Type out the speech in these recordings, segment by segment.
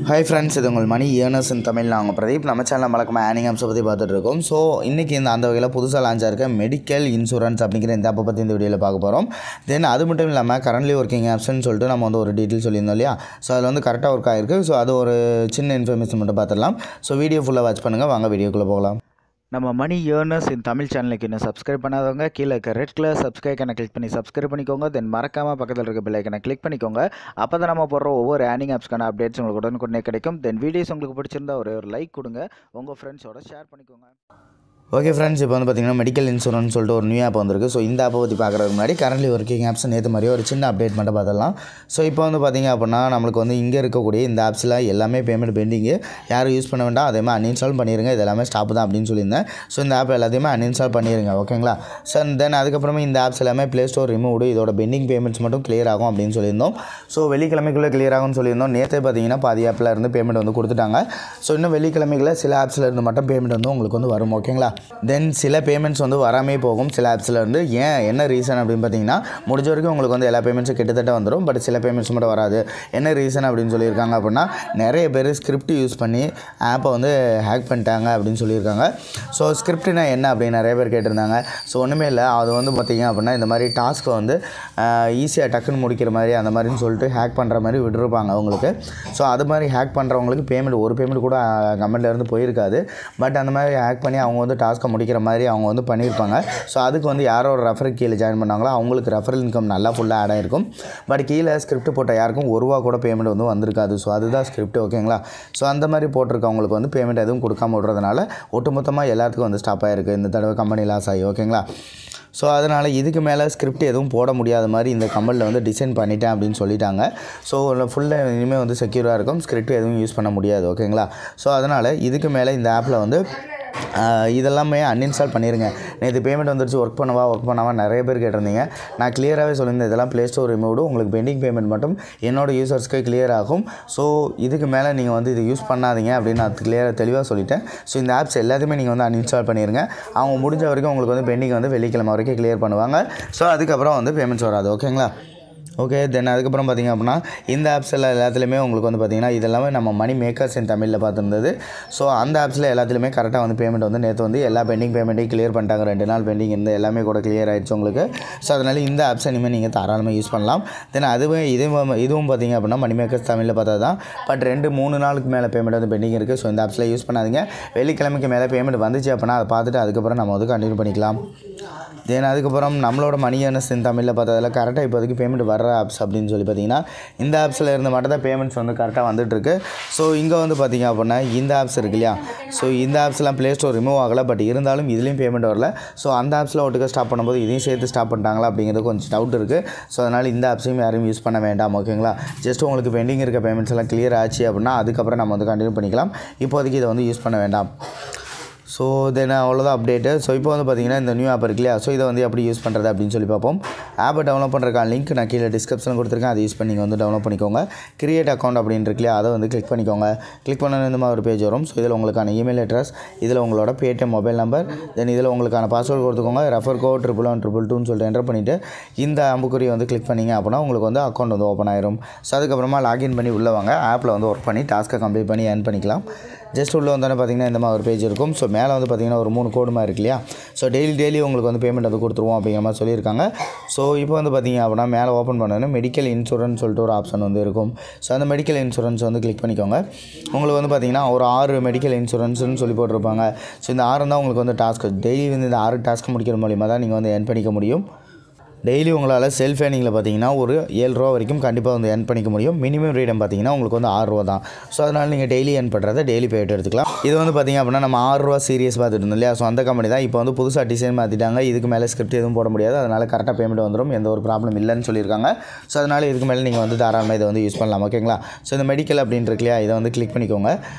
Hi friends, இது உங்கள் மணி earners இன் தமிழ். நாங்கள் பிரதீப். நம்ம சேனல் வழக்கமாக ஏர்னிங் ஆப்ஸை பற்றி பார்த்துட்டு இருக்கோம். ஸோ இன்றைக்கி அந்த வகையில் புதுசாக லான்ச் ஆகிருக்க மெடிக்கல் இன்சூரன்ஸ் அப்படிங்கிற இந்த ஆப்பை பற்றி இந்த வீடியோவில் பார்க்க போகிறோம். தென் அது மட்டும் இல்லாமல் கரண்ட்லி ஒர்க்கிங் ஆப்ஸ்ன்னு சொல்லிட்டு நம்ம ஒரு டீட்டெயில் சொல்லியிருந்தோம் இல்லையா. ஸோ அதில் கரெக்டாக ஒர்க் ஆகிருக்கு. ஸோ அது ஒரு சின்ன இன்ஃபர்மேஷன் மட்டும் பார்த்துடலாம். ஸோ வீடியோ ஃபுல்லாக வாட்ச் பண்ணுங்கள். வாங்க வீடியோக்குள்ளே போகலாம். நம்ம மணி ஏர்னர்ஸ் இன் தமிழ் சேனலுக்கு இன்னும் சப்ஸ்கிரைப் பண்ணாதவங்க கீழே இருக்க ரெட் கலர் சப்ஸ்கிரைப் ஐக்கனை கிளிக் பண்ணி சப்ஸ்கிரைப் பண்ணிக்கோங்க. தென் மறக்காமல் பக்கத்தில் இருக்க பெல் ஐக்கனை கிளிக் பண்ணிக்கோங்க. அப்போ தான் நம்ம போடுற ஒவ்வொரு ஏர்னிங் ஆப்ஸ்க்கான அப்டேட்ஸ் உங்களுக்கு உடனுக்குடனே கிடைக்கும். தென் வீடியோஸ் உங்களுக்கு பிடிச்சிருந்தா ஒரு லைக் கொடுங்க, உங்கள் ஃப்ரெண்ட்ஸோட ஷேர் பண்ணிக்கோங்க. ஓகே ஃப்ரெண்ட்ஸ், இப்போ பார்த்திங்கன்னா மெடிக்கல் இன்சூரன்ஸ் சொல்லிட்டு ஒரு நியூ ஆப் வந்திருக்கு. ஸோ இந்த ஆப்பை பற்றி பார்க்குறதுக்கு முன்னாடி கரண்ட்லி ஒர்க்கிங் ஆப்ஸ் நேற்று மாதிரி ஒரு சின்ன அப்டேட் மட்டும் பார்த்துடலாம். ஸோ இப்போ பார்த்திங்க அப்படின்னா நம்மளுக்கு இங்கே இருக்கக்கூடிய இந்த ஆப்ஸில் எல்லாமே பேமெண்ட் பெண்டிங்கு, யாரும் யூஸ் பண்ண வேண்டாம். அதே மாதிரி அன்இன்ஸ்டால் பண்ணிடுங்க. இது எல்லாமே ஸ்டாப் தான் அப்படின்னு சொல்லியிருந்தேன். ஸோ இந்த ஆப் எல்லாத்தையுமே அன்இன்ஸ்டால் பண்ணிடுங்க. ஓகேங்களா. ஸோ தென் அதுக்கப்புறமா இந்த ஆப்ஸ் எல்லாமே ப்ளே ஸ்டோர் ரிமூவ்டு, இதோட பெண்டிங் பேமெண்ட்ஸ் மட்டும் கிளியர் ஆகும் அப்படின்னு சொல்லியிருந்தோம். ஸோ வெள்ளிக்கிழமைக்குள்ளே கிளியர் ஆகும்னு சொல்லியிருந்தோம். நேற்றே பார்த்திங்கன்னா பாதி ஆப்பில் இருந்து பேமெண்ட் கொடுத்துட்டாங்க. ஸோ இன்னும் வெள்ளிக்கிழமைகளில் சில ஆப்ஸில் இருந்து மட்டும் பேமெண்ட் உங்களுக்கு வரும். ஓகேங்களா. தென் சில பேமெண்ட்ஸ் வராமே போகும் சில ஆப்ஸில் இருந்து. என்ன ரீசன் அப்படின்னு பார்த்தீங்கன்னா, முடிஞ்ச வரைக்கும் உங்களுக்கு எல்லா பேமெண்ட்ஸும் கிட்டத்தட்ட வந்துடும். பட் சில பேமெண்ட்ஸ் மட்டும் வராது. என்ன ரீசன் அப்படின்னு சொல்லியிருக்காங்க அப்படின்னா, நிறைய பேர் ஸ்கிரிப்ட் யூஸ் பண்ணி ஆப்பை ஹேக் பண்ணிட்டாங்க அப்படின்னு சொல்லியிருக்காங்க. ஸோ ஸ்கிரிப்ட்னா என்ன அப்படின்னு நிறைய பேர் கேட்டிருந்தாங்க. ஸோ ஒன்றுமே இல்லை, அது பார்த்திங்க அப்படின்னா இந்த மாதிரி டாஸ்க்கை ஈஸியாக டக்குன்னு முடிக்கிற மாதிரி அந்த மாதிரின்னு சொல்லிட்டு ஹேக் பண்ணுற மாதிரி விட்டுருப்பாங்க அவங்களுக்கு. ஸோ அது மாதிரி ஹேக் பண்ணுறவங்களுக்கு ஒரு பேமெண்ட் கூட கமெண்ட்லேருந்து போயிருக்காது. பட் அந்த மாதிரி ஹேக் பண்ணி அவங்க டாஸ்க்கை முடிக்கிற மாதிரி அவங்க பண்ணியிருப்பாங்க. ஸோ அதுக்கு யாரோட ரெஃபருக்கு கீழே ஜாயின் பண்ணாங்களோ அவங்களுக்கு ரெஃபரல் இன்கம் நல்லா ஃபுல்லாக ஆட் ஆகிருக்கும். பட் கீழே ஸ்கிரிப்ட் போட்ட யாருக்கும் ₹1 கூட பேமெண்ட் வந்திருக்காது. ஸோ அதுதான் ஸ்கிரிப்ட். ஓகேங்களா. ஸோ அந்த மாதிரி போட்டிருக்கவங்களுக்கு பேமெண்ட் எதுவும் கொடுக்காம விடுறதுனால ஒட்டுமொத்தமாக எல்லாத்துக்கும் ஸ்டாப் ஆகிருக்கு. இந்த தடவை கம்பெனி லாஸ் ஆகி. ஓகேங்களா. ஸோ அதனால் இதுக்கு மேலே ஸ்கிரிப்ட் எதுவும் போட முடியாத மாதிரி இந்த கம்பெனியில் டிசைன் பண்ணிட்டேன் அப்படின்னு சொல்லிட்டாங்க. ஸோ ஃபுல்லாக இனிமேல் செக்யூராக இருக்கும். ஸ்கிரிப்ட் எதுவும் யூஸ் பண்ண முடியாது. ஓகேங்களா. ஸோ அதனால் இதுக்கு மேலே இந்த ஆப்பில் இதெல்லாமே அன்இன்ஸ்டால் பண்ணிடுங்க. நேற்று பேமெண்ட் வந்துருச்சு, ஒர்க் பண்ணவா நிறைய பேர் கேட்டிருந்தீங்க. நான் கிளியராகவே சொல்லியிருந்தேன், இதெல்லாம் ப்ளே ஸ்டோர் ரிமூவ்டு, உங்களுக்கு பெண்டிங் பேமெண்ட் மட்டும் என்னோடய யூசர்ஸ்க்கு கிளியர் ஆகும். ஸோ இதுக்கு மேலே நீங்கள் இது யூஸ் பண்ணாதீங்க அப்படின்னு நான் கிளியராக தெளிவாக சொல்லிட்டேன். ஸோ இந்த ஆப்ஸ் எல்லாத்தையுமே நீங்கள் அன்இன்ஸ்டால் பண்ணிடுங்க. அவங்க முடிஞ்ச வரைக்கும் உங்களுக்கு பெண்டிங் வெள்ளிக்கிழமை வரைக்கும் கிளியர் பண்ணுவாங்க. ஸோ அதுக்கப்புறம் பேமெண்ட்ஸ் வராது. ஓகேங்களா. ஓகே. தென் அதுக்கப்புறம் பார்த்திங்க அப்படின்னா இந்த ஆப்ஸ் எல்லாத்துலேயுமே உங்களுக்கு பார்த்திங்கன்னா இதெல்லாமே நம்ம மணி மேக்கர்ஸ் இன் தமிழில் பார்த்துருந்தது. ஸோ அந்த ஆப்ஸில் எல்லாத்துலேயுமே கரெக்டாக பேமெண்ட் நேற்று எல்லா பெண்டிங் பேமெண்ட்டையும் கிளியர் பண்ணிட்டாங்க. 2 நாள் பெண்டிங் இருந்து எல்லாமே கூட கிளியர் ஆகிடுச்சு உங்களுக்கு. ஸோ அதனால் இந்த ஆப்ஸை இனிமேல் நீங்கள் தாராளமாக யூஸ் பண்ணலாம். தென் இதுவும் பார்த்திங்க அப்படின்னா மணி மேக்கர்ஸ் தமிழில் பார்த்தா தான். பட் 2-3 நாளுக்கு மேலே பேமெண்ட் பெண்டிங் இருக்குது. ஸோ இந்த ஆப்ஸில் யூஸ் பண்ணாதீங்க. வெள்ளிக்கிழமைக்கு மேலே பேமெண்ட் வந்துச்சு அப்படின்னா அதை பார்த்துட்டு அதுக்கப்புறம் நம்ம கண்டினியூ பண்ணிக்கலாம். தென் அதுக்கப்புறம் நம்மளோட மணி ஏர்னர்ஸ் இன் தமிழில் பார்த்ததில் கரெக்டாக இப்போதைக்கு பேமெண்ட் வர்ற ஆப்ஸ் அப்படின்னு சொல்லி பார்த்தீங்கன்னா இந்த ஆப்ஸில் இருந்து மட்டும் தான் பேமெண்ட்ஸ் கரெக்டாக வந்துட்டுருக்கு. ஸோ இங்கே பார்த்திங்க அப்படின்னா இந்த ஆப்ஸ் இருக்கு இல்லையா. ஸோ இந்த ஆப்ஸ்லாம் ப்ளே ஸ்டோர் ரிமூவ் ஆகலை. பட் இருந்தாலும் இதுலேயும் பேமெண்ட் வரல. ஸோ அந்த ஆப்ஸில் ஒட்டுக்க ஸ்டாப் பண்ணும்போது இதையும் சேர்த்து ஸ்டாப் பண்ணிட்டாங்களா அப்படிங்கிறது கொஞ்சம் டவுட் இருக்குது. ஸோ அதனால் இந்த ஆப்ஸையும் யாரும் யூஸ் பண்ண வேண்டாம். ஓகேங்களா. ஜஸ்ட் உங்களுக்கு பெண்டிங் இருக்க பேமெண்ட்ஸ் எல்லாம் கிளியர் ஆச்சு அப்படின்னா அதுக்கப்புறம் நம்ம கண்டினியூ பண்ணிக்கலாம். இப்போதைக்கு இதை யூஸ் பண்ண வேண்டாம். ஸோ தென் அவ்வளோதான் அப்டேட்டு. ஸோ இப்போ பார்த்திங்கன்னா இந்த நியூ ஆப் இருக்கு இல்லையா. ஸோ இதை எப்படி யூஸ் பண்ணுறது அப்படின்னு சொல்லி பார்ப்போம். ஆப்பை டவுன்லோட் பண்ணுறதுக்கான லிங்க் நான் கீழே டிஸ்கிரிப்ஷனில் கொடுத்துருக்கேன். அதை யூஸ் பண்ணி நீங்கள் டவுன்லோட் பண்ணிக்கோங்க. கிரியேட் அக்கௌண்ட் அப்படின்னு இருக்கு இல்லையா, அதை கிளிக் பண்ணிக்கோங்க. கிளிக் பண்ண இந்த மாதிரி ஒரு பேஜ் வரும். ஸோ இதில் உங்களுக்கான இமெயில் அட்ரஸ், இதில் உங்களோட பேடிஎம் மொபைல் நம்பர், தென் இதில் உங்களுக்கான பாஸ்வேர்டு கொடுத்துக்கோங்க. ரெஃபர் கோட் 11122 சொல்லிட்டு என்டர் பண்ணிவிட்டு இந்த அம்புக்குறியை கிளிக் பண்ணிங்க அப்படின்னா உங்களுக்கு அக்கௌண்ட் ஓப்பன் ஆயிரும். ஸோ அதுக்கப்புறமா லாகின் பண்ணி உள்ளே வாங்க. ஆப்பில் ஒர்க் பண்ணி டாஸ்க்கை கம்ப்ளீட் பண்ணி ஏர்ன் பண்ணிக்கலாம். ஜஸ்ட் உள்ளே பார்த்திங்கன்னா இந்த மாதிரி ஒரு பேஜ் இருக்கும். ஸோ மேலே பார்த்திங்கன்னா ஒரு 3 கோடு மாதிரி இருக்கு இல்லையா. ஸோ டெய்லி உங்களுக்கு பேமெண்ட் கொடுத்துருவோம் அப்படிங்கிற மாதிரி சொல்லியிருக்காங்க. ஸோ இப்போ பார்த்திங்க அப்படின்னா மேலே ஓப்பன் பண்ணோன்னா மெடிக்கல் இன்சூரன்ஸ் சொல்லிட்டு ஒரு ஆப்ஷன் இருக்கும். ஸோ அந்த மெடிக்கல் இன்சூரன்ஸ் கிளிக் பண்ணிக்கோங்க. உங்களுக்கு பார்த்திங்கன்னா ஒரு 6 மெடிக்கல் இன்சூரன்ஸ்னு சொல்லி போட்டிருப்பாங்க. ஸோ இந்த 6 தான் உங்களுக்கு டாஸ்க். டெய்லி இந்த 6 டாஸ்க் முடிக்கிற மூலிமா தான் நீங்கள் ஏர்ன் பண்ணிக்க முடியும். டெய்லி உங்களால் செல்ஃப் ஏர்னிங்கில் பார்த்தீங்கன்னா ஒரு ₹7 வரைக்கும் கண்டிப்பாக ஏர்ன் பண்ணிக்க முடியும். மினிமம் ரீடம் பார்த்தீங்கன்னா உங்களுக்கு ₹6 தான். ஸோ அதனால் நீங்கள் டெய்லி ஏர்ன் பண்ணுறதை டெய்லி பேட் எடுத்துக்கலாம். இது பார்த்திங்க அப்படின்னா நம்ம ₹6 சீரியஸ் பார்த்துட்டு இருந்தோம் இல்லையா. ஸோ அந்த கம்பெனி தான் இப்போ புதுசாக டிசைன் மாற்றிட்டாங்க. இதுக்கு மேலே ஸ்கிரிப்ட் எதுவும் போட முடியாது. அதனால் கரெக்டாக பேமெண்ட் வந்துடும். எந்த ஒரு ப்ராப்ளம் இல்லைன்னு சொல்லியிருக்காங்க. ஸோ அதனால் இதுக்கு மேலே நீங்கள் தாராளமாக இதை யூஸ் பண்ணலாம். ஓகேங்களா. ஸோ இந்த மெடிக்கல் அப்படின்னு இருக்கு இல்லையா, இதை கிளிக் பண்ணிக்கோங்க.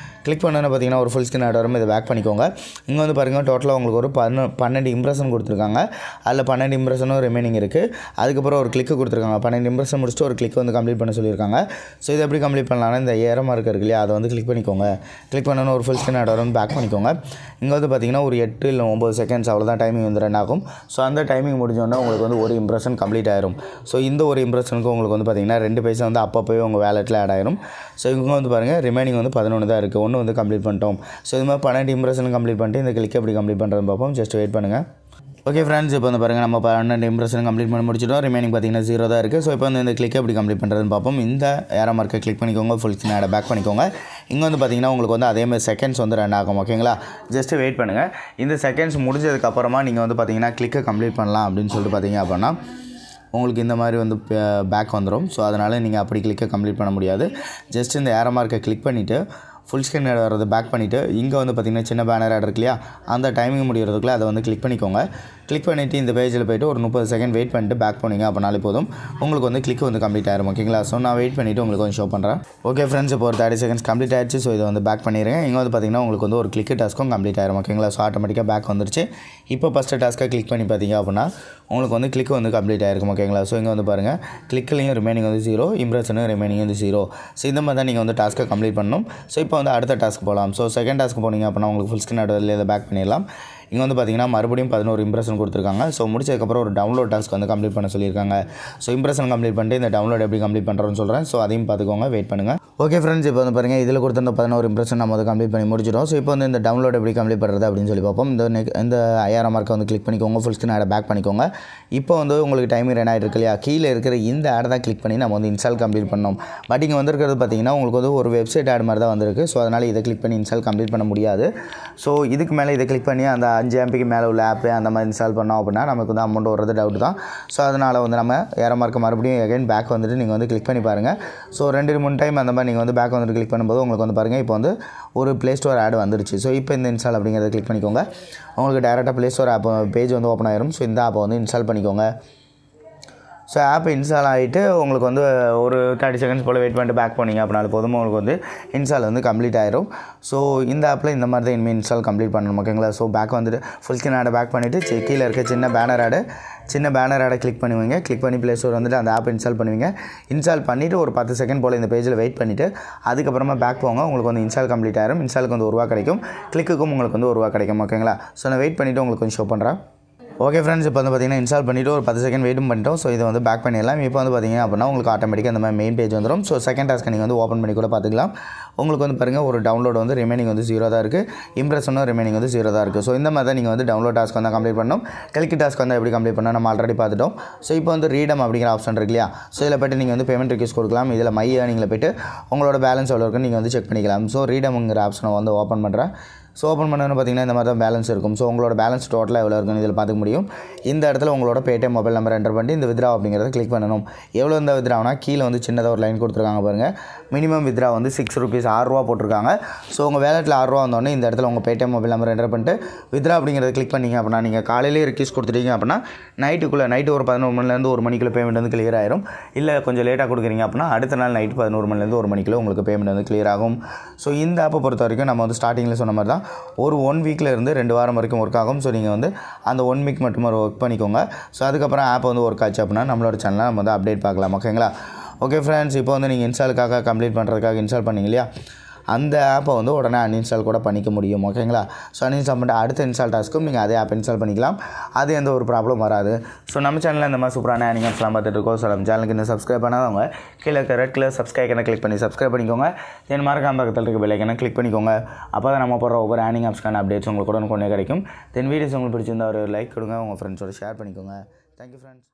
கிளிக் பண்ணோன்னு பார்த்தீங்கன்னா ஒரு ஃபுல் ஸ்க்ரீன் ஆட் வரும். இதை பேக் பண்ணிக்கோங்க. இங்கே வந்து பாருங்கள் டோட்டலாக உங்களுக்கு ஒரு 12 இம்ப்ரெஷன் கொடுத்துருக்காங்க. அதில் 12 இம்ப்ரெஷனும் ரிமைனிங் இருக்குது. அதுக்கப்புறம் ஒரு கிளிக்கு கொடுத்துருக்காங்க. 12 இம்ப்ரெஷன் முடிச்சுட்டு ஒரு கிளிக் வந்து கம்ப்ளீட் பண்ண சொல்லியிருக்காங்க. ஸோ இதை எப்படி கம்ப்ளீட் பண்ணலாம்னா இந்த ஏற மார்க் இருக்கு இல்லையா, அதை வந்து கிளிக் பண்ணிக்கோங்க. கிளிக் பண்ணோன்னு ஒரு ஃபுல் ஸ்க்ரீன் ஆட் வரும். பேக் பண்ணிக்கோங்க. இங்கே வந்து பார்த்தீங்கன்னா ஒரு 8 இல்லை 9 செகண்ட்ஸ் அவ்வளோதான் டைமிங் வந்து ரன் ஆகும். ஸோ அந்த டைமிங் முடிஞ்சோன்னா உங்களுக்கு வந்து ஒரு இம்ப்ரெஷன் கம்ப்ளீட் ஆயிரும். ஸோ இந்த ஒரு இம்ப்ரெஷனுக்கு உங்களுக்கு வந்து பார்த்தீங்கன்னா 2 பைசா வந்து அப்பப்போவே உங்கள் வேலெட்டில் ஆட் ஆயிரும். ஸோ இவங்க வந்து பாருங்கள் ரிமைனிங் வந்து 11 தான் இருக்குது. ஒன்று வந்து கம்ப்ளீட் பண்ணிட்டோம். ஸோ இது மாதிரி 12 இம்ப்ரெஷன் கம்ப்ளீட் பண்ணிட்டு இந்த கிளிக் எப்படி கம்ப்ளீட் பண்ணுறதுன்னு பார்ப்போம். ஜஸ்ட் வெயிட் பண்ணுங்கள். ஓகே ஃப்ரெண்ட்ஸ், இப்போ வந்து பாருங்கள் நம்ம 12 இம்ப்ரெஷன் கம்ப்ளீட் பண்ணி முடிச்சிட்டோம். ரிமைனிங் பார்த்தீங்கன்னா 0 தான் இருக்குது. ஸோ இப்போ வந்து இந்த கிளிக் எப்படி கம்ப்ளீட் பண்ணுறதுன்னு பார்ப்போம். இந்த ஏரோ மார்க்கை கிளிக் பண்ணிக்கோங்க. ஃபுல் ஸ்க்ரீன் ஆட பேக் பண்ணிக்கோங்க. இங்கே வந்து பார்த்தீங்கன்னா உங்களுக்கு வந்து அதேமாதிரி செகண்ட்ஸ் வந்து ரன் ஆகும். ஓகேங்களா, ஜஸ்ட்டு வெயிட் பண்ணுங்கள். இந்த செகண்ட்ஸ் முடிஞ்சதுக்கப்புறமா நீங்கள் வந்து பார்த்தீங்கன்னா கிளிக்கை கம்ப்ளீட் பண்ணலாம் அப்படின்னு சொல்லிட்டு பார்த்தீங்க அப்படின்னா உங்களுக்கு இந்த மாதிரி வந்து பேக் வந்துடும். ஸோ அதனால் நீங்கள் அப்படி கிளிக்கை கம்ப்ளீட் பண்ண முடியாது. ஜஸ்ட் இந்த ஏரோ மார்க்கை கிளிக் பண்ணிவிட்டு ஃபுல் ஸ்க்ரீன் ஆட் வரது பேக் பண்ணிவிட்டு இங்கே வந்து பார்த்திங்கன்னா சின்ன பேனர் ஆட் இருக்கு இல்லையா, அந்த டைமிங் முடிகிறதுக்குள்ளே அதை வந்து கிளிக் பண்ணிக்கோங்க. கிளிக் பண்ணிவிட்டு இந்த பேஜில் போய்ட்டு ஒரு 30 செகண்ட் வெயிட் பண்ணிட்டு பேக் பண்ணிங்க அப்படின்னாலே போதும். உங்களுக்கு வந்து கிளிக் வந்து கம்ப்ளீட் ஆயிரும். ஓகேங்களா, ஸோ நான் வெயிட் பண்ணிவிட்டு உங்களுக்கு வந்து ஷோ பண்ணுறேன். ஓகே ஃப்ரெண்ட்ஸ், இப்போ ஒரு 30 செகண்ட்ஸ் கம்ப்ளீட் ஆயிடுச்சு. ஸோ இதை வந்து பேக் பண்ணிடுங்க. இங்கே வந்து பார்த்திங்கன்னா உங்களுக்கு வந்து ஒரு கிளிக் டாஸ்க்கும் கம்ப்ளீட் ஆயிரும். ஓகேங்களா, ஸோ ஆட்டோமேட்டிக்காக பேக் வந்துருச்சு. இப்போ ஃபஸ்ட்டு டாஸ்க்காக கிளிக் பண்ணி பார்த்தீங்க அப்படின்னா உங்களுக்கு வந்து கிளிக் வந்து கம்ப்ளீட் ஆயிருக்கும். ஓகேங்களா, ஸோ இங்கே வந்து பாருங்கள் கிளிக்லையும் ரிமைனிங் வந்து 0, இம்ப்ரெஷனும் ரிமைனிங் வந்து 0. ஸோ இந்த மாதிரி தான் நீங்கள் வந்து டாஸ்க்கை கம்ப்ளீட் பண்ணணும். ஸோ இப்போ வந்து அடுத்த டாஸ்க் போகலாம். ஸோ செகண்ட் டாஸ்க்கு போனீங்க அப்படின்னா உங்களுக்கு ஃபுல் ஸ்க்ரீன் ஆட் இதை பேக் பண்ணிடலாம். இங்கே வந்து பார்த்திங்கன்னா மறுபடியும் 11 இம்ப்ரெஷன் கொடுத்துருக்காங்க. ஸோ முடிச்சதுக்கப்புறம் ஒரு டவுன்லோட் டாஸ்க் வந்து கம்ப்ளீட் பண்ண சொல்லியிருக்காங்க. ஸோ இம்ப்ரெஷன் கம்ப்ளீட் பண்ணிட்டு இந்த டவுன்லோட் எப்படி கம்ப்ளீட் பண்ணுறோன்னு சொல்கிறேன். ஸோ அதையும் பார்த்துக்கோங்க, வெயிட் பண்ணுங்கள். ஓகே ஃப்ரெண்ட்ஸ், இப்போ வந்து பாருங்கள் இதில் கொடுத்த 11 இம்ப்ரெஷன் நம்ம வந்து கம்ப்ளீட் பண்ணி முடிச்சிடும். ஸோ இப்போ வந்து இந்த டவுன்லோட் எப்படி கம்ப்ளீட் பண்ணுறது அப்படின்னு சொல்லி பார்ப்போம். இந்த ஐஆர் மார்க்கை வந்து கிளிக் பண்ணிக்கோங்க. ஃபுல் ஸ்க்ரீன் ஆட பேக் பண்ணிக்கோங்க. இப்போ வந்து உங்களுக்கு டைமிங் ரன் ஆகிட்டு இருக்கு இல்லையா, கீழே இருக்கிற இந்த ஆடை தான் கிளிக் பண்ணி நம்ம வந்து இன்ஸ்டால் கம்ப்ளீட் பண்ணோம். பட் இங்கே வந்துருக்கிறது பார்த்தீங்கன்னா உங்களுக்கு வந்து ஒரு வெப்சைட் ஆட் மாதிரி தான் வந்திருக்கு. ஸோ அதனால் இதை கிளிக் பண்ணி இன்ஸ்டால் கம்ப்ளீட் பண்ண முடியாது. ஸோ இதுக்கு மேலே இதை கிளிக் பண்ணி அந்த 5 MBக்கு மேலே உள்ள ஆப்பு அந்த மாதிரி இன்ஸ்டால் பண்ணோம் அப்படின்னா நமக்கு வந்து அமௌண்ட் வர்றது டவுட் தான். ஸோ அதனால் வந்து நம்ம ஏரோ மார்க்கை மறுபடியும் எகைன் பேக் வந்துட்டு நீங்கள் வந்து கிளிக் பண்ணி பாருங்கள். ஸோ 2-3 டைம் அந்த மாதிரி நீங்கள் வந்து பேக் வந்துட்டு கிளிக் பண்ணும்போது உங்களுக்கு வந்து பாருங்கள் இப்போ வந்து ஒரு ப்ளே ஸ்டோர் ஆட் வந்துருச்சு. ஸோ இப்போ இந்த இன்ஸ்டால் அப்படிங்கிறத கிளிக் பண்ணிக்கோங்க. உங்களுக்கு டேரெக்டாக ப்ளே ஸ்டோர் ஆப் பேஜ் வந்து ஓப்பன் ஆயிரும். ஸோ இந்த ஆப்பை வந்து இன்ஸ்டால் பண்ணிக்கோங்க. ஸோ ஆப் இன்ஸ்டால் ஆகிட்டு உங்களுக்கு வந்து ஒரு 30 செகண்ட்ஸ் போல் வெயிட் பண்ணிட்டு பேக் பண்ணிங்க அப்படின்னாலும் போதும் உங்களுக்கு வந்து இன்ஸ்டால் வந்து கம்ப்ளீட் ஆயிரும். ஸோ இந்த ஆப்பில் இந்த மாதிரி தான் இனிமேல் இன்ஸ்டால் கம்ப்ளீட் பண்ணணும். ஓகேங்களா, ஸோ பேக் வந்துட்டு ஃபுல் ஸ்க்ரீன் ஆடை பேக் பண்ணிவிட்டு கீழே இருக்க சின்ன பேனர் ஆடை கிளிக் பண்ணுவீங்க. கிளிக் பண்ணி ப்ளே ஸ்டோர் வந்துட்டு அந்த ஆப் இன்ஸ்டால் பண்ணுவீங்க. இன்ஸ்டால் பண்ணிவிட்டு ஒரு 10 செகண்ட் போல் இந்த பேஜில் வெயிட் பண்ணிவிட்டு அதுக்கப்புறமா பேக் போங்க. உங்களுக்கு வந்து இன்ஸ்டால் கம்ப்ளீட் ஆயிரும். இன்ஸ்டாலுக்கு வந்து ₹1 கிடைக்கும். கிளிக்குக்கும் உங்களுக்கு வந்து ₹1 கிடைக்கும். ஓகேங்களா, ஸோ நான் வெயிட் பண்ணிவிட்டு உங்களுக்கு வந்து ஷோ பண்ணுறேன். ஓகே ஃப்ரெண்ட்ஸ், இப்போ வந்து பார்த்திங்கன்னா இன்ஸ்டால் பண்ணிவிட்டு ஒரு 10 செகண்ட் வெயிட்டும் பண்ணிட்டோம். ஸோ இதை வந்து பேக் பண்ணிடலாம். இப்போ வந்து பார்த்திங்க அப்படின்னா உங்களுக்கு ஆட்டோமேட்டிக்காக அந்த மாதிரி மெயின் பேஜ் வந்துடும். ஸோ செகண்ட் டாஸ்க்கை நீங்கள் வந்து ஓப்பன் பண்ணி கூட பார்த்துக்கலாம். உங்களுக்கு வந்து பாருங்கள் ஒரு டவுன்லோட் வந்து ரிமைனிங் வந்து 0 தான் இருக்குது. இம்ப்ரெஷனும் ரிமைனிங் வந்து 0 தான் இருக்குது. ஸோ இந்த மாதிரி தான் நீங்கள் வந்து டவுன்லோட் டாஸ்க் வந்து கம்ப்ளீட் பண்ணணும். கிளிக் டாஸ்க் வந்து எப்படி கம்ப்ளீட் பண்ணணும் நம்ம ஆல்ரெடி பார்த்துட்டோம். ஸோ இப்போ வந்து ரீடம் அப்படிங்கிற ஆப்ஷன் இருக்கு இல்லையா, ஸோ இதில் போய்ட்டு நீங்கள் வந்து பேமெண்ட் ரிக்வெஸ்ட் கொடுக்கலாம். இதில் மை ஏர்னிங்கில் போய்ட்டு உங்களோட பேலன்ஸ் எவ்வளோ இருக்குன்னு நீங்கள் வந்து செக் பண்ணிக்கலாம். ஸோ ரீடம்ங்கிற ஆப்ஷனை வந்து ஓப்பன் பண்ணுறேன். ஸோ ஓப்பன் பண்ணணும்னு பார்த்தீங்கன்னா இந்த மாதிரி தான் பேலன்ஸ் இருக்கும். ஸோ உங்களோட பேலன்ஸ் டோட்டலாக எவ்வளோ இருக்குன்னு இதில் பார்த்துக்க முடியும். இந்த இடத்துல உங்களோட பேடிஎம் மொபைல் நம்பர் என்டர் பண்ணி இந்த வித்ரா அப்படிங்கிறத கிளிக் பண்ணணும். எவ்வளோ இந்த வித்ரானா கீழே வந்து சின்னதாக ஒரு லைன் கொடுத்துருக்காங்க பாருங்கள். மினிமம் வித்ரா வந்து ₹6 ₹6 போட்டிருக்காங்க. ஸோ உங்கள் வேலெட்டில் ₹6 வந்தோடனே இந்த இடத்துல உங்கள் பேடிஎம் மொபைல் நம்பர் என்டர் பண்ணிட்டு வித்ரா அப்படிங்கிறத கிளிக் பண்ணிங்க அப்படின்னா நீங்கள் காலையிலேயே ரிக்வெஸ்ட் கொடுத்துட்டீங்க அப்படின்னா நைட்டு ஒரு 11 மணிலேருந்து 1 மணிக்குள்ளே பேமெண்ட் வந்து கிளியர் ஆயிரும். இல்லை கொஞ்சம் லேட்டாக கொடுக்குறீங்க அப்படின்னா அடுத்த நாள் நைட்டு 11 மணிலேருந்து 1 மணிக்குள்ளே உங்களுக்கு பேமெண்ட் வந்து கிளியர் ஆகும். ஸோ இந்த ஆப்பை பொறுத்த வரைக்கும் நம்ம வந்து ஸ்டார்டிங்கில் சொன்ன மாதிரி தான் ஒரு 1 வீக்கில் இருந்து 2 வாரம் வரைக்கும் ஒர்க் ஆகும். ஸோ நீங்கள் வந்து அந்த 1 வீக் மட்டும் ஒர்க் பண்ணிக்கோங்க. ஸோ அதுக்கப்புறம் ஆப் வந்து ஒர்க் ஆச்சு அப்படின்னா நம்மளோட சேனலில் நம்ம வந்து அப்டேட் பார்க்கலாம். ஓகேங்களா, ஓகே ஃப்ரெண்ட்ஸ், இப்போ வந்து நீங்கள் இன்ஸ்டாலுக்காக கம்ப்ளீட் பண்ணுறதுக்காக இன்ஸ்டால் பண்ணிங்க இல்லையா, அந்த ஆப்பை வந்து உடனே அன்இன்ஸ்டால் கூட பண்ணிக்க முடியும். ஓகேங்களா, ஸோ அன்இன்ஸ்டால் பண்ணிட்டு அடுத்த இன்ஸ்டால் டாஸ்க்கும் நீங்கள் அதே ஆப் இன்ஸ்டால் பண்ணிக்கலாம். அது எந்த ஒரு ப்ராப்ளம் வராது. ஸோ நம்ம சேனலில் இந்த மாதிரி சூப்பரான ஏர்னிங் ஆப்ஸ்லாம் பார்த்துட்டு இருக்கோம். ஸோ நம்ம சேனலுக்கு இன்னும் சப்ஸ்கிரைப் பண்ணாதவங்க கீழே இருக்க ரெட் கலர் சப்ஸ்கிரைப் கிளிக் பண்ணி சப்ஸ்கிரைப் பண்ணிக்கோங்க. தென் மறக்காம பக்கத்தில் இருக்க பெல் ஐக்கனை கிளிக் பண்ணிக்கோங்க. அப்போ தான் நம்ம போடுற ஒவ்வொரு ஏர்னிங் ஆப்ஸ்க்கான அப்டேட்ஸ் உங்களுக்கு உடனே கிடைக்கும். தென் வீடியோஸ் உங்களுக்கு பிடிச்சிருந்தா ஒரு லைக் கொடுங்க, உங்கள் ஃப்ரெண்ட்ஸோட ஷேர் பண்ணிக்கோங்க. Thank you friends.